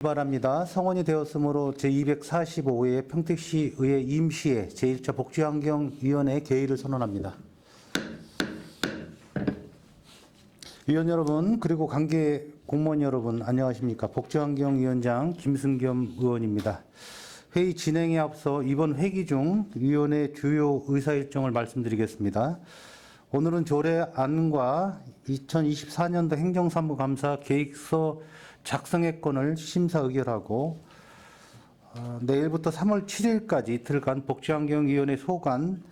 바랍니다. 성원이 되었으므로 제245회 평택시의회 임시회 제1차 복지환경위원회 개의를 선언합니다. 위원 여러분, 그리고 관계 공무원 여러분, 안녕하십니까. 복지환경위원장 김승겸 의원입니다. 회의 진행에 앞서 이번 회기 중 위원회 주요 의사일정을 말씀드리겠습니다. 오늘은 조례안과 2024년도 행정사무감사 계획서 작성의 건을 심사 의결하고 내일부터 3월 7일까지 이틀간 복지환경위원회 소관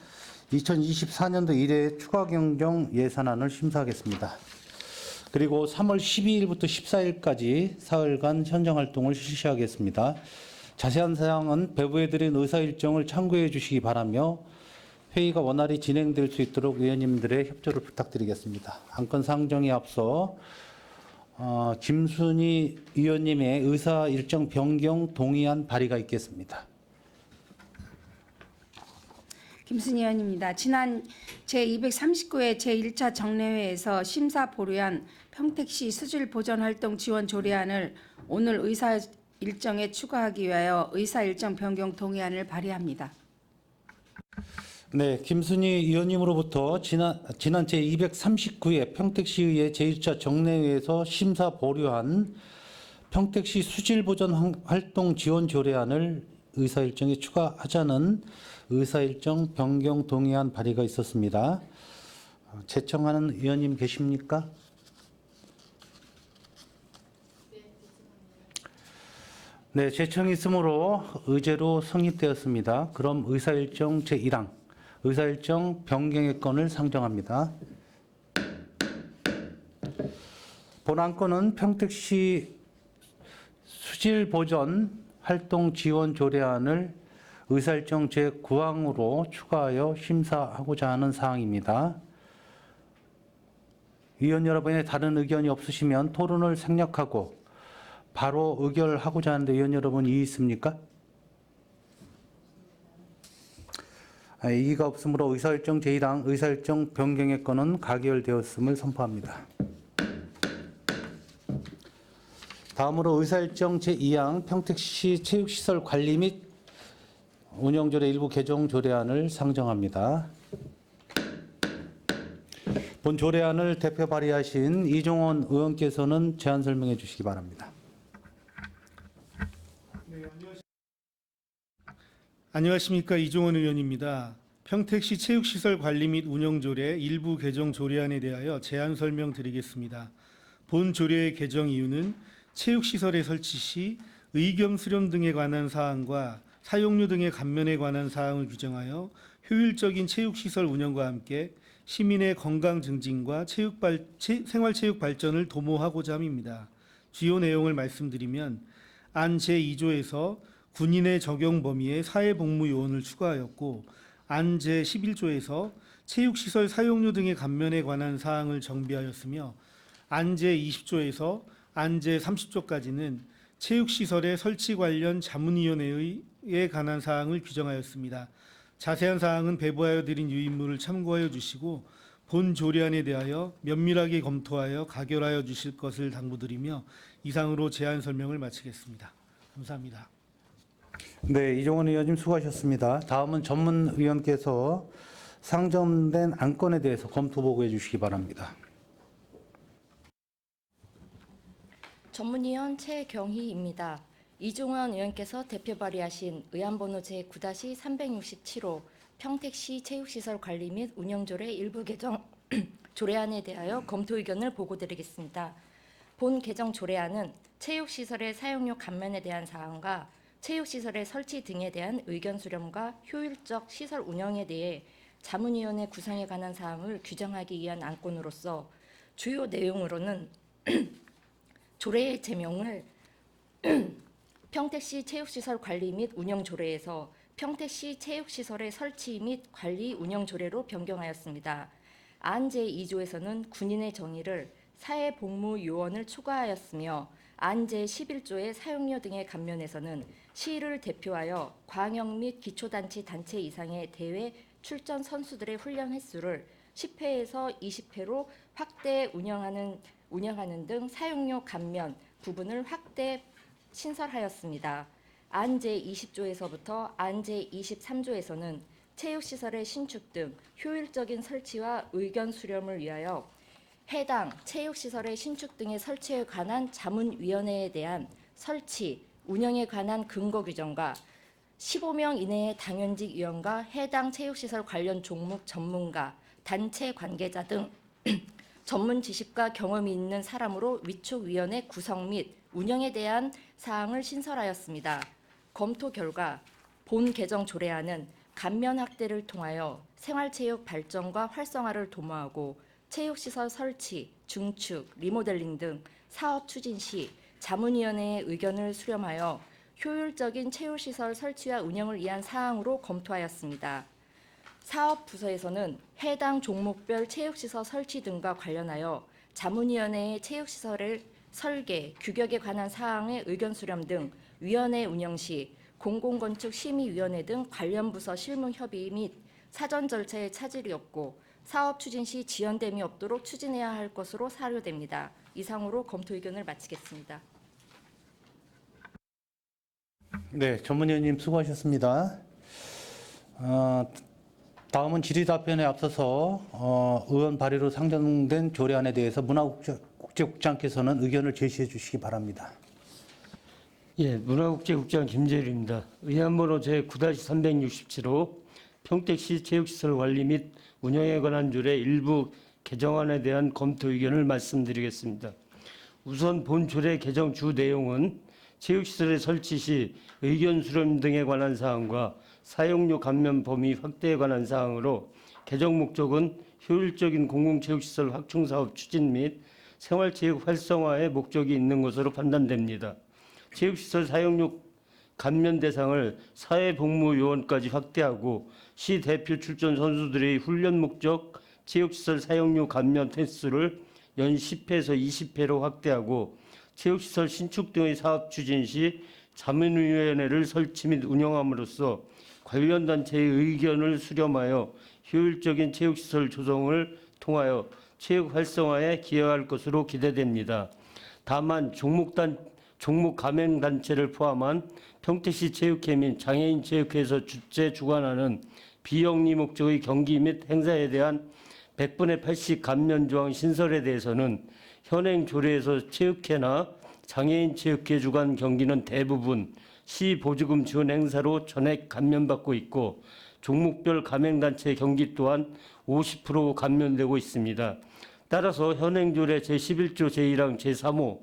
2024년도 1회 추가 경정 예산안을 심사하겠습니다. 그리고 3월 12일부터 14일까지 사흘간 현장활동을 실시하겠습니다. 자세한 사항은 배부해 드린 의사일정을 참고해 주시기 바라며 회의가 원활히 진행될 수 있도록 위원님들의 협조를 부탁드리겠습니다. 안건 상정에 앞서 김순희 위원님의 의사일정 변경 동의안 발의가 있겠습니다. 김순희 의원입니다. 지난 제239회 제1차 정례회에서 심사 보류한 평택시 수질 보전 활동 지원 조례안을 오늘 의사일정에 추가하기 위하여 의사일정 변경 동의안을 발의합니다. 네, 김순희 의원님으로부터 지난 제239회 평택시의회 제1차 정례회에서 심사 보류한 평택시 수질보전 활동 지원 조례안을 의사일정에 추가하자는 의사일정 변경 동의안 발의가 있었습니다. 제청하는 의원님 계십니까? 네, 제청이 있으므로 의제로 성립되었습니다. 그럼 의사일정 제1항 의사일정 변경의 건을 상정합니다. 본 안건은 평택시 수질보전 활동 지원 조례안을 의사일정 제9항으로 추가하여 심사하고자 하는 사항입니다. 위원 여러분의 다른 의견이 없으시면 토론을 생략하고 바로 의결하고자 하는데 위원 여러분 이의 있습니까? 이의가 없으므로 의사일정 제1항 의사일정 변경의 건은 가결되었음을 선포합니다. 다음으로 의사일정 제2항 평택시 체육시설 관리 및 운영조례 일부 개정 조례안을 상정합니다. 본 조례안을 대표 발의하신 이종원 의원께서는 제안 설명해 주시기 바랍니다. 안녕하십니까. 이종원 의원입니다. 평택시 체육시설 관리 및 운영조례 일부 개정 조례안에 대하여 제안 설명드리겠습니다. 본 조례의 개정 이유는 체육시설의 설치 시 의겸 수렴 등에 관한 사항과 사용료 등의 감면에 관한 사항을 규정하여 효율적인 체육시설 운영과 함께 시민의 건강 증진과 생활체육 발전을 도모하고자 함입니다. 주요 내용을 말씀드리면 안 제2조에서 군인의 적용 범위에 사회복무 요원을 추가하였고 안 제11조에서 체육시설 사용료 등의 감면에 관한 사항을 정비하였으며 안 제20조에서 안 제30조까지는 체육시설의 설치 관련 자문위원회에 관한 사항을 규정하였습니다. 자세한 사항은 배부하여 드린 유인물을 참고하여 주시고 본 조례안에 대하여 면밀하게 검토하여 가결하여 주실 것을 당부드리며 이상으로 제안 설명을 마치겠습니다. 감사합니다. 네, 이종원 의원님 수고하셨습니다. 다음은 전문위원께서 상정된 안건에 대해서 검토 보고해 주시기 바랍니다. 전문위원 최경희입니다. 이종원 의원께서 대표 발의하신 의안번호 제9-367호 평택시 체육시설 관리 및 운영조례 일부 개정 조례안에 대하여 검토 의견을 보고드리겠습니다. 본 개정 조례안은 체육시설의 사용료 감면에 대한 사항과 체육시설의 설치 등에 대한 의견 수렴과 효율적 시설 운영에 대해 자문위원회 구성에 관한 사항을 규정하기 위한 안건으로서 주요 내용으로는 조례의 제명을 평택시 체육시설 관리 및 운영 조례에서 평택시 체육시설의 설치 및 관리 운영 조례로 변경하였습니다. 안 제2조에서는 군인의 정의를 사회복무요원을 추가하였으며 안 제11조의 사용료 등의 감면에서는 시를 대표하여 광역 및 기초단체 단체 이상의 대회 출전 선수들의 훈련 횟수를 10회에서 20회로 확대 운영하는 등 사용료 감면 부분을 확대 신설하였습니다. 안 제20조에서부터 안 제23조에서는 체육시설의 신축 등 효율적인 설치와 의견 수렴을 위하여 해당 체육시설의 신축 등의 설치에 관한 자문위원회에 대한 설치, 운영에 관한 근거 규정과 15명 이내의 당연직 위원과 해당 체육시설 관련 종목 전문가, 단체 관계자 등 전문 지식과 경험이 있는 사람으로 위촉위원회 구성 및 운영에 대한 사항을 신설하였습니다. 검토 결과 본 개정 조례안은 감면 확대를 통하여 생활체육 발전과 활성화를 도모하고 체육시설 설치, 중축, 리모델링 등 사업 추진 시 자문위원회의 의견을 수렴하여 효율적인 체육시설 설치와 운영을 위한 사항으로 검토하였습니다. 사업부서에서는 해당 종목별 체육시설 설치 등과 관련하여 자문위원회의 체육시설의 설계, 규격에 관한 사항의 의견 수렴 등 위원회 운영 시 공공건축심의위원회 등 관련 부서 실무 협의 및 사전 절차에 차질이 없고 사업 추진 시 지연됨이 없도록 추진해야 할 것으로 사료됩니다. 이상으로 검토 의견을 마치겠습니다. 네, 전문위원님 수고하셨습니다. 다음은 질의답변에 앞서서 의원 발의로 상정된 조례안에 대해서 문화국제국장께서는 의견을 제시해 주시기 바랍니다. 예, 문화국제국장 김재일입니다. 의안번호 제9-367호 평택시 체육시설 관리 및 운영에 관한 조례 일부 개정안에 대한 검토 의견을 말씀드리겠습니다. 우선 본 조례 개정 주 내용은 체육시설의 설치 시 의견 수렴 등에 관한 사항과 사용료 감면 범위 확대에 관한 사항으로 개정 목적은 효율적인 공공체육시설 확충사업 추진 및 생활체육 활성화에 목적이 있는 것으로 판단됩니다. 체육시설 사용료 감면 대상을 사회복무요원까지 확대하고 시 대표 출전 선수들의 훈련 목적 체육시설 사용료 감면 횟수를 연 10회에서 20회로 확대하고 체육시설 신축 등의 사업 추진 시 자문위원회를 설치 및 운영함으로써 관련 단체의 의견을 수렴하여 효율적인 체육시설 조성을 통하여 체육 활성화에 기여할 것으로 기대됩니다. 다만 종목 가맹 단체를 포함한 평택시 체육회 및 장애인 체육회에서 주최 주관하는 비영리 목적의 경기 및 행사에 대한 100분의 80 감면 조항 신설에 대해서는 현행 조례에서 체육회나 장애인 체육회 주관 경기는 대부분 시 보조금 지원 행사로 전액 감면받고 있고 종목별 가맹단체 경기 또한 50% 감면되고 있습니다. 따라서 현행 조례 제11조 제1항 제3호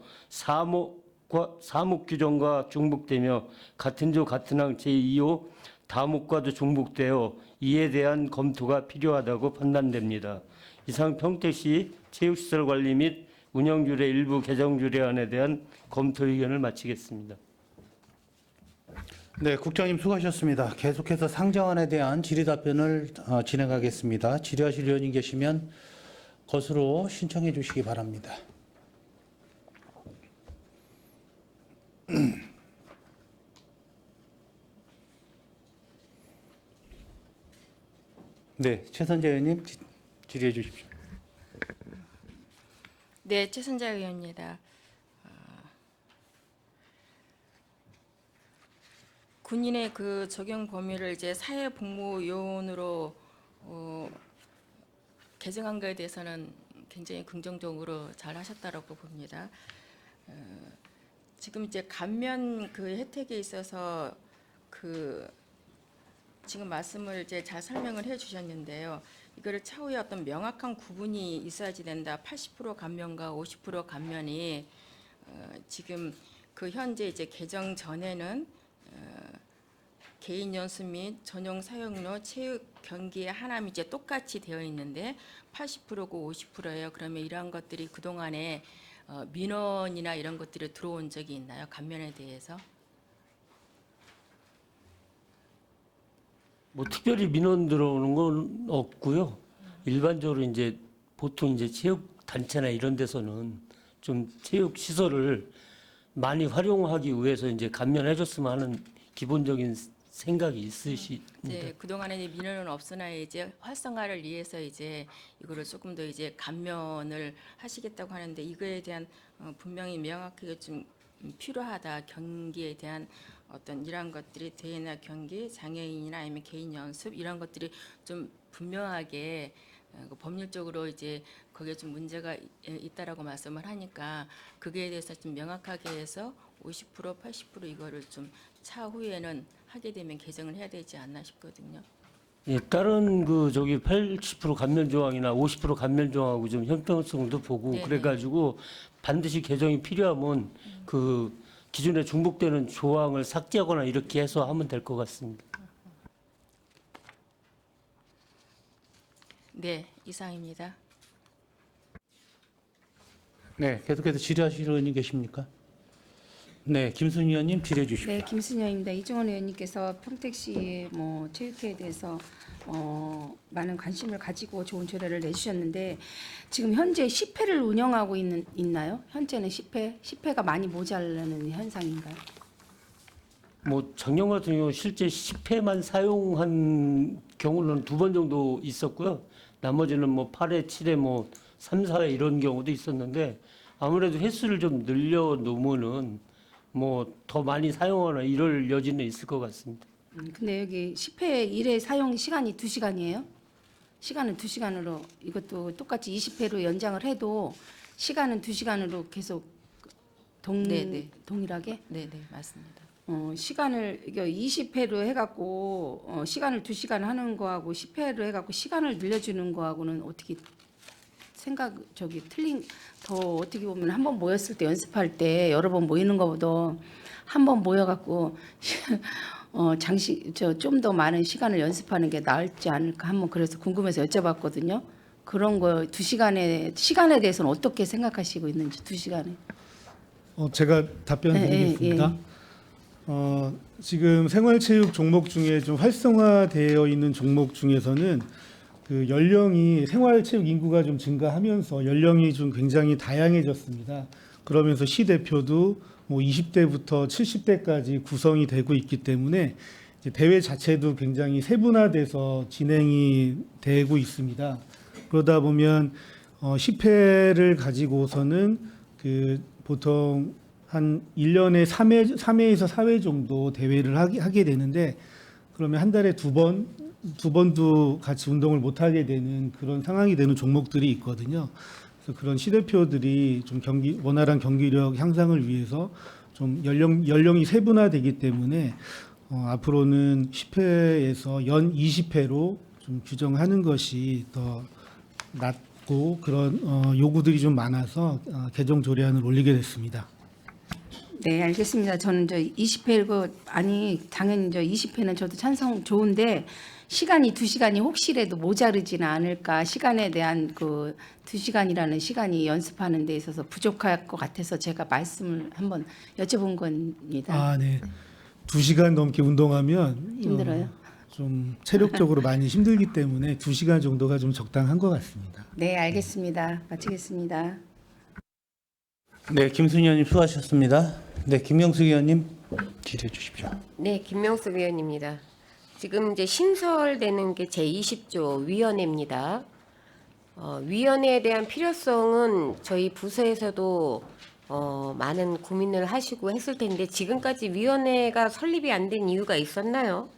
사목 규정과 중복되며 같은 조 같은 항 제2호 다목과도 중복되어 이에 대한 검토가 필요하다고 판단됩니다. 이상 평택시 체육시설 관리 및 운영조례 일부 개정 조례안에 대한 검토 의견을 마치겠습니다. 네, 국장님 수고하셨습니다. 계속해서 상정안에 대한 질의답변을 진행하겠습니다. 질의하실 의원님 계시면 것으로 신청해 주시기 바랍니다. 네, 최선재 의원님 질의해 주십시오. 네, 최선자 의원입니다. 군인의 그 적용 범위를 이제 사회복무요원으로 개정한 것에 대해서는 굉장히 긍정적으로 잘 하셨다라고 봅니다. 지금 이제 감면 그 혜택에 있어서 그 지금 말씀을 이제 잘 설명을 해주셨는데요. 이거를 차후에 어떤 명확한 구분이 있어야지 된다. 80% 감면과 50% 감면이 지금 그 현재 이제 개정 전에는 개인 연수 및 전용 사용료 체육 경기의 하나면 이제 똑같이 되어 있는데 80%고 50%예요. 그러면 이러한 것들이 그 동안에 민원이나 이런 것들이 들어온 적이 있나요? 감면에 대해서? 뭐 특별히 민원 들어오는 건 없고요. 일반적으로 이제 보통 이제 체육 단체나 이런 데서는 좀 체육 시설을 많이 활용하기 위해서 이제 감면해줬으면 하는 기본적인 생각이 있으십니다. 이제 그 동안에 민원은 없으나 이제 활성화를 위해서 이제 이거를 조금 더 이제 감면을 하시겠다고 하는데 이거에 대한 분명히 명확하게 좀 필요하다. 경기에 대한 어떤 이러한 것들이 대회나 경기, 장애인이나 아니면 개인 연습 이런 것들이 좀 분명하게 그 법률적으로 이제 거기에 좀 문제가 있다라고 말씀을 하니까 그거에 대해서 좀 명확하게 해서 50% 80% 이거를 좀 차후에는 하게 되면 개정을 해야 되지 않나 싶거든요. 예, 다른 그 저기 80% 감면 조항이나 50% 감면 조항하고 좀 형평성도 보고 네네. 그래가지고 반드시 개정이 필요하면 그 기존에 중복되는 조항을 삭제하거나 이렇게 해서 하면 될 것 같습니다. 네, 이상입니다. 네, 계속해서 질의하실 의원님 계십니까? 네, 김순희 의원님 질의해 주십시오. 네, 김순영입니다. 이종원 의원님께서 평택시 뭐 체육회에 대해서 많은 관심을 가지고 좋은 조례를 내주셨는데 지금 현재 10회를 운영하고 있나요? 현재는 10회가 많이 모자라는 현상인가요? 뭐 작년 같은 경우 실제 10회만 사용한 경우는 2번 정도 있었고요. 나머지는 뭐 8회, 7회, 뭐 3, 4회 이런 경우도 있었는데 아무래도 횟수를 좀 늘려 놓으면은 뭐 더 많이 사용하거나 이럴 여지는 있을 것 같습니다. 근데 여기 10회 1회 사용 시간이 2시간이에요? 시간은 2시간으로 이것도 똑같이 20회로 연장을 해도 시간은 2시간으로 계속 네. 동일하게? 네, 네, 맞습니다. 시간을 이게 20회로 해갖고 시간을 2시간 하는 거하고 10회로 해갖고 시간을 늘려주는 거하고는 어떻게 틀린 더 어떻게 보면 한 번 모였을 때 연습할 때 여러 번 모이는 것보다 한 번 모여갖고 좀 더 많은 시간을 연습하는 게 나을지 않을까 한번 그래서 궁금해서 여쭤봤거든요. 그런 거 2시간에 시간에 대해서는 어떻게 생각하시고 있는지 2시간에. 제가 답변 드리겠습니다. 지금 생활체육 종목 중에 좀 활성화되어 있는 종목 중에서는 그 연령이 생활체육 인구가 좀 증가하면서 연령이 좀 굉장히 다양해졌습니다. 그러면서 시 대표도 뭐 20대부터 70대까지 구성이 되고 있기 때문에 이제 대회 자체도 굉장히 세분화돼서 진행이 되고 있습니다. 그러다 보면 10회를 가지고서는 그 보통 한 1년에 3회에서 4회 정도 대회를 하게 되는데 그러면 한 달에 두 번도 같이 운동을 못 하게 되는 그런 상황이 되는 종목들이 있거든요. 그래서 그런 시대표들이 좀 원활한 경기력 향상을 위해서 좀 연령이 세분화되기 때문에 앞으로는 10회에서 연 20회로 좀 규정하는 것이 더 낫고 그런 요구들이 좀 많아서 개정 조례안을 올리게 됐습니다. 네, 알겠습니다. 저는 20회 당연히 20회는 저도 찬성 좋은데 시간이 2시간이 혹시라도 모자르지는 않을까 시간에 대한 그 2시간이라는 시간이 연습하는 데 있어서 부족할 것 같아서 제가 말씀을 한번 여쭤본 겁니다. 네. 2시간 넘게 운동하면 힘들어요? 좀 체력적으로 많이 힘들기 때문에 2시간 정도가 좀 적당한 것 같습니다. 네, 알겠습니다. 마치겠습니다. 네, 김순희 의원님 수고하셨습니다. 네, 김명숙 의원님 질의해 주십시오. 네, 김명숙 의원입니다. 지금 이제 신설되는 게 제20조 위원회입니다. 위원회에 대한 필요성은 저희 부서에서도 많은 고민을 하시고 했을 텐데 지금까지 위원회가 설립이 안 된 이유가 있었나요?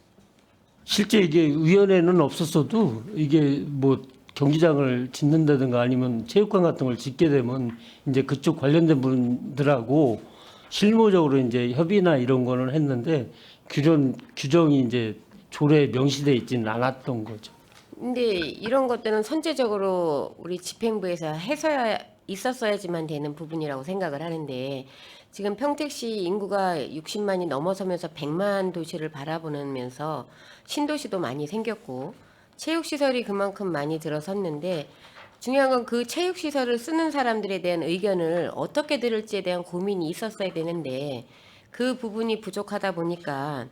실제 이게 위원회는 없었어도 이게 뭐 경기장을 짓는다든가 아니면 체육관 같은 걸 짓게 되면 이제 그쪽 관련된 분들하고 실무적으로 이제 협의나 이런 거는 했는데 규정이 이제 조례에 명시돼 있지는 않았던 거죠. 근데 이런 것들은 선제적으로 우리 집행부에서 해서야 있었어야지만 되는 부분이라고 생각을 하는데 지금 평택시 인구가 60만이 넘어서면서 100만 도시를 바라보면서 신도시도 많이 생겼고 체육시설이 그만큼 많이 들어섰는데 중요한 건 그 체육시설을 쓰는 사람들에 대한 의견을 어떻게 들을지에 대한 고민이 있었어야 되는데 그 부분이 부족하다 보니까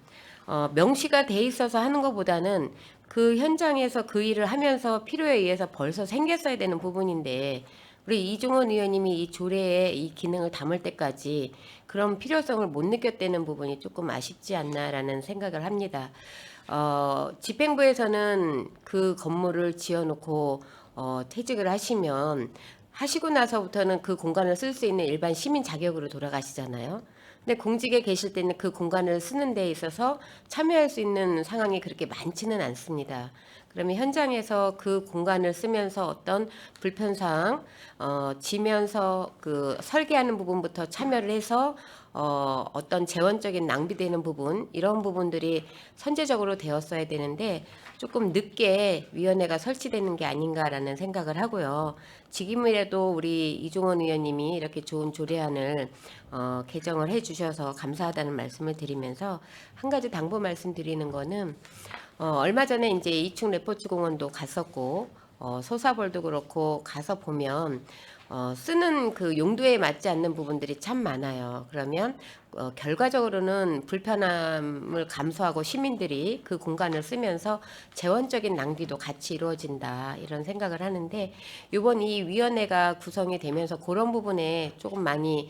명시가 돼 있어서 하는 것보다는 그 현장에서 그 일을 하면서 필요에 의해서 벌써 생겼어야 되는 부분인데 우리 이종원 의원님이 이 조례에 이 기능을 담을 때까지 그런 필요성을 못 느꼈다는 부분이 조금 아쉽지 않나라는 생각을 합니다. 집행부에서는 그 건물을 지어놓고 퇴직을 하시고 나서부터는 그 공간을 쓸 수 있는 일반 시민 자격으로 돌아가시잖아요. 근데 공직에 계실 때는 그 공간을 쓰는 데 있어서 참여할 수 있는 상황이 그렇게 많지는 않습니다. 그러면 현장에서 그 공간을 쓰면서 어떤 불편사항, 지면서 그 설계하는 부분부터 참여를 해서 어떤 재원적인 낭비되는 부분, 이런 부분들이 선제적으로 되었어야 되는데 조금 늦게 위원회가 설치되는 게 아닌가라는 생각을 하고요. 지금이라도 우리 이종원 의원님이 이렇게 좋은 조례안을 개정을 해주셔서 감사하다는 말씀을 드리면서 한 가지 당부 말씀드리는 거는 얼마 전에 이제 이충 레포츠 공원도 갔었고 소사벌도 그렇고 가서 보면 쓰는 그 용도에 맞지 않는 부분들이 참 많아요. 그러면 결과적으로는 불편함을 감수하고 시민들이 그 공간을 쓰면서 재원적인 낭비도 같이 이루어진다 이런 생각을 하는데 이번 이 위원회가 구성이 되면서 그런 부분에 조금 많이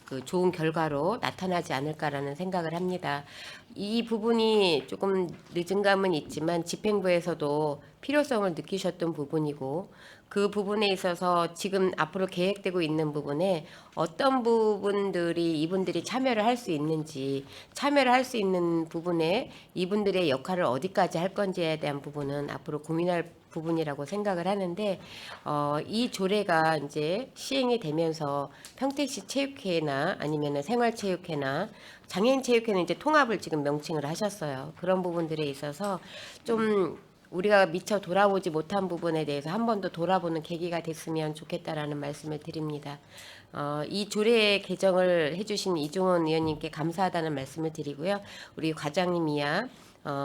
그 좋은 결과로 나타나지 않을까라는 생각을 합니다. 이 부분이 조금 늦은 감은 있지만 집행부에서도 필요성을 느끼셨던 부분이고 그 부분에 있어서 지금 앞으로 계획되고 있는 부분에 어떤 부분들이 이분들이 참여를 할 수 있는지 참여를 할 수 있는 부분에 이분들의 역할을 어디까지 할 건지에 대한 부분은 앞으로 고민할 부분이라고 생각을 하는데 이 조례가 이제 시행이 되면서 평택시 체육회나 아니면은 생활체육회나 장애인체육회는 이제 통합을 지금 명칭을 하셨어요. 그런 부분들에 있어서 좀 우리가 미처 돌아보지 못한 부분에 대해서 한 번 더 돌아보는 계기가 됐으면 좋겠다라는 말씀을 드립니다. 이 조례 개정을 해주신 이종원 의원님께 감사하다는 말씀을 드리고요. 우리 과장님이야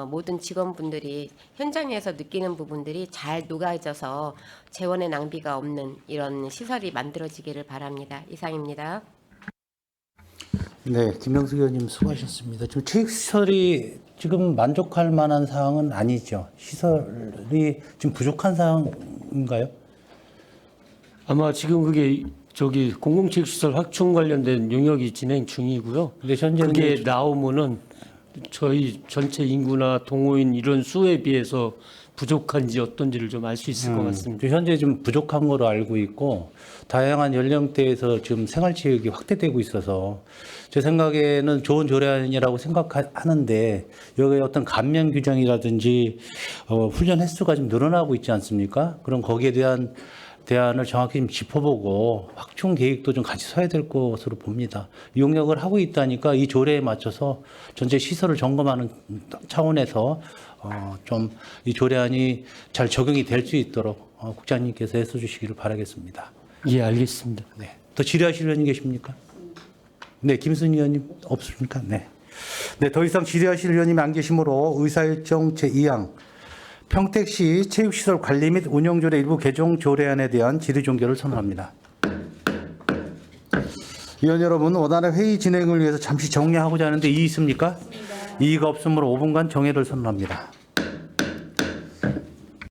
모든 직원분들이 현장에서 느끼는 부분들이 잘 녹아져서 재원의 낭비가 없는 이런 시설이 만들어지기를 바랍니다. 이상입니다. 네, 김명수 의원님 수고하셨습니다. 지금 체육시설이 지금 만족할 만한 사항은 아니죠. 시설이 지금 부족한 사항인가요? 아마 지금 그게 저기 공공체육시설 확충 관련된 용역이 진행 중이고요. 근데 현재는 그게 나오면은 저희 전체 인구나 동호인 이런 수에 비해서 부족한지 어떤지를 좀 알 수 있을 것 같습니다. 현재 좀 부족한 거로 알고 있고 다양한 연령대에서 지금 생활체육이 확대되고 있어서 제 생각에는 좋은 조례안이라고 생각하는데 여기에 어떤 감면 규정이라든지 훈련 횟수가 좀 늘어나고 있지 않습니까? 그럼 거기에 대한 대안을 정확히 좀 짚어보고 확충 계획도 좀 같이 서야 될 것으로 봅니다. 용역을 하고 있다니까 이 조례에 맞춰서 전체 시설을 점검하는 차원에서 좀 이 조례안이 잘 적용이 될 수 있도록 국장님께서 애써주시기를 바라겠습니다. 예, 알겠습니다. 네. 더 질의하실 의원님 계십니까? 네, 김순희 의원님 없습니까? 네. 네, 더 이상 질의하실 의원님이 안 계시므로 의사일정 제2항 평택시 체육시설 관리 및 운영조례 일부 개정 조례안에 대한 질의 종결을 선언합니다. 의원 여러분, 원활한 회의 진행을 위해서 잠시 정리하고자 하는데 이의 있습니까? 이의가 없으므로 5분간 정회를 선언합니다.